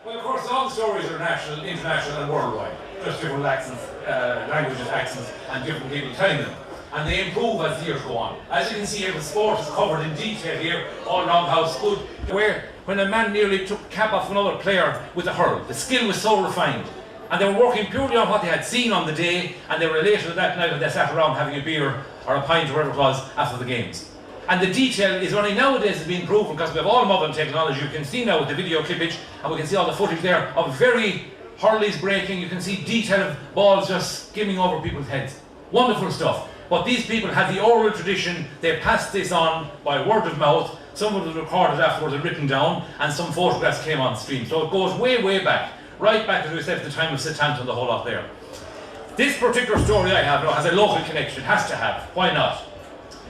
Well, of course, all the stories are national, international and worldwide. Just different accents, languages, accents, and different people telling them. And they improve as the years go on. As you can see here, the sport is covered in detail here, all around how it's good. Where, when a man nearly took the cap off another player with a hurl, the skill was so refined. And they were working purely on what they had seen on the day, and they were elated that night, and they sat around having a beer or a pint or whatever it was after the games. And the detail is only nowadays has been proven because we have all modern technology. You can see now with the video clippage, and we can see all the footage there of very hurleys breaking. You can see detail of balls just skimming over people's heads. Wonderful stuff. But these people had the oral tradition. They passed this on by word of mouth. Some of it was recorded afterwards and written down, and some photographs came on stream. So it goes way, way back. Right back, as we said, to the time of Seanachi and the whole lot there. This particular story I have now has a local connection. It has to have. Why not?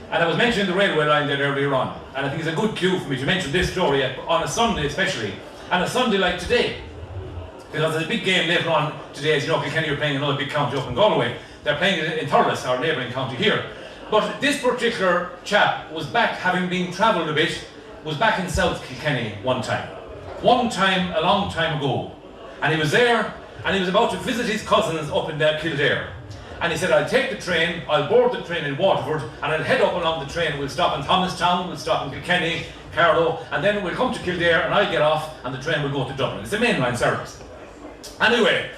And I was mentioning the railway line there earlier on, and I think it's a good cue for me to mention this story on a Sunday especially, and a Sunday like today. Because there's a big game later on today, as you know, Kilkenny are playing another big county up in Galway. They're playing it in Thurles, our neighbouring county here. But this particular chap was back, having been travelled a bit, was back in South Kilkenny one time. One time, a long time ago. And he was there, and he was about to visit his cousins up in Kildare. And he said, I'll take the train, I'll board the train in Waterford, and I'll head up along the train. We'll stop in Thomastown, we'll stop in Kilkenny, Carlow, and then we'll come to Kildare, and I'll get off, and the train will go to Dublin. It's a mainline service. Anyway,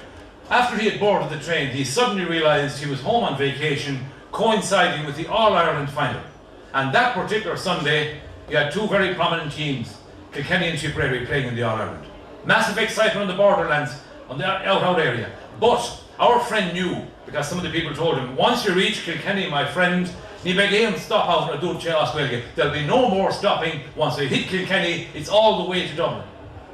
after he had boarded the train, he suddenly realised he was home on vacation, coinciding with the All-Ireland final. And that particular Sunday, he had two very prominent teams, Kilkenny and Tipperary, playing in the All-Ireland. Massive excitement on the borderlands, on the out area. But our friend knew, because some of the people told him, once you reach Kilkenny, my friend, ni begin stop out and do there'll be no more stopping. Once they hit Kilkenny, it's all the way to Dublin.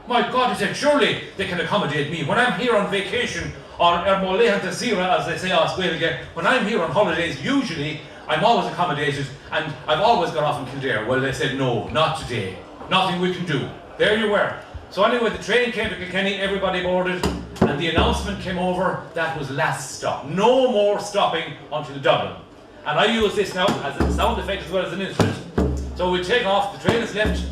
My God, he said, surely they can accommodate me. When I'm here on vacation, or as they say, when I'm here on holidays, usually I'm always accommodated, and I've always got off in Kildare. Well, they said, no, not today. Nothing we can do. There you were. So anyway, the train came to Kilkenny, everybody boarded, and the announcement came over, that was last stop. No more stopping until Dublin. And I use this now as a sound effect as well as an instrument. So we take off, the train is left,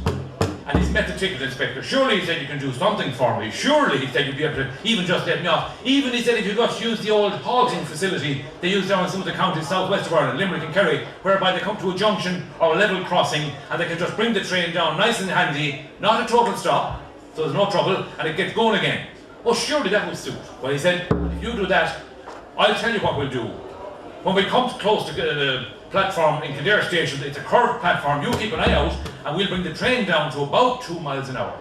and he's met the ticket inspector. Surely, he said, you can do something for me. Surely, he said, you'd be able to even just let me off. Even, he said, if you got to use the old halting facility they use down in some of the counties southwest of Ireland, Limerick and Kerry, whereby they come to a junction or a level crossing, and they can just bring the train down nice and handy, not a total stop, so there's no trouble, and it gets going again. Oh, surely that will suit. Well, he said, if you do that, I'll tell you what we'll do. When we come close to the platform in Kildare station, it's a curved platform, you keep an eye out, and we'll bring the train down to about 2 miles an hour.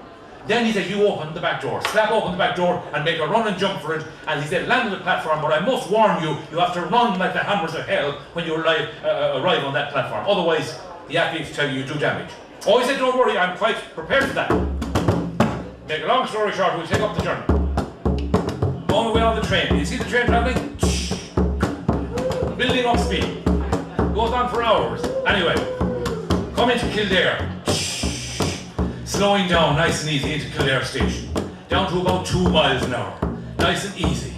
Then he said, you open the back door, slap open the back door, and make a run and jump for it, and he said, land on the platform, but I must warn you, you have to run like the hammers of hell when you arrive on that platform. Otherwise, the athletes tell you do damage. Oh, he said, don't worry, I'm quite prepared for that. Make a long story short, we'll take up the journey. On the way on the train. You see the train travelling? Building up speed. Goes on for hours. Anyway, come into Kildare. Slowing down nice and easy into Kildare station. Down to about 2 miles an hour. Nice and easy.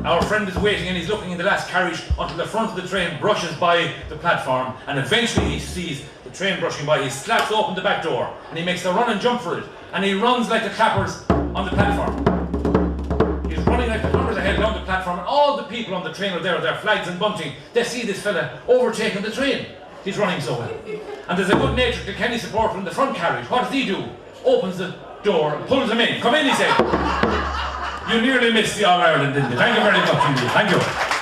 Our friend is waiting and he's looking in the last carriage until the front of the train brushes by the platform, and eventually he sees the train brushing by. He slaps open the back door and he makes a run and jump for it, and he runs like the clappers on the platform. He's running like the hammers ahead down the platform, and all the people on the train are there with their flags and bunting. They see this fella overtaking the train. He's running so well. And there's a good-natured Kilkenny supporter in the front carriage. What does he do? Opens the door and pulls him in. Come in, he said. You nearly missed the All-Ireland, didn't you? Thank you very much indeed. Thank you.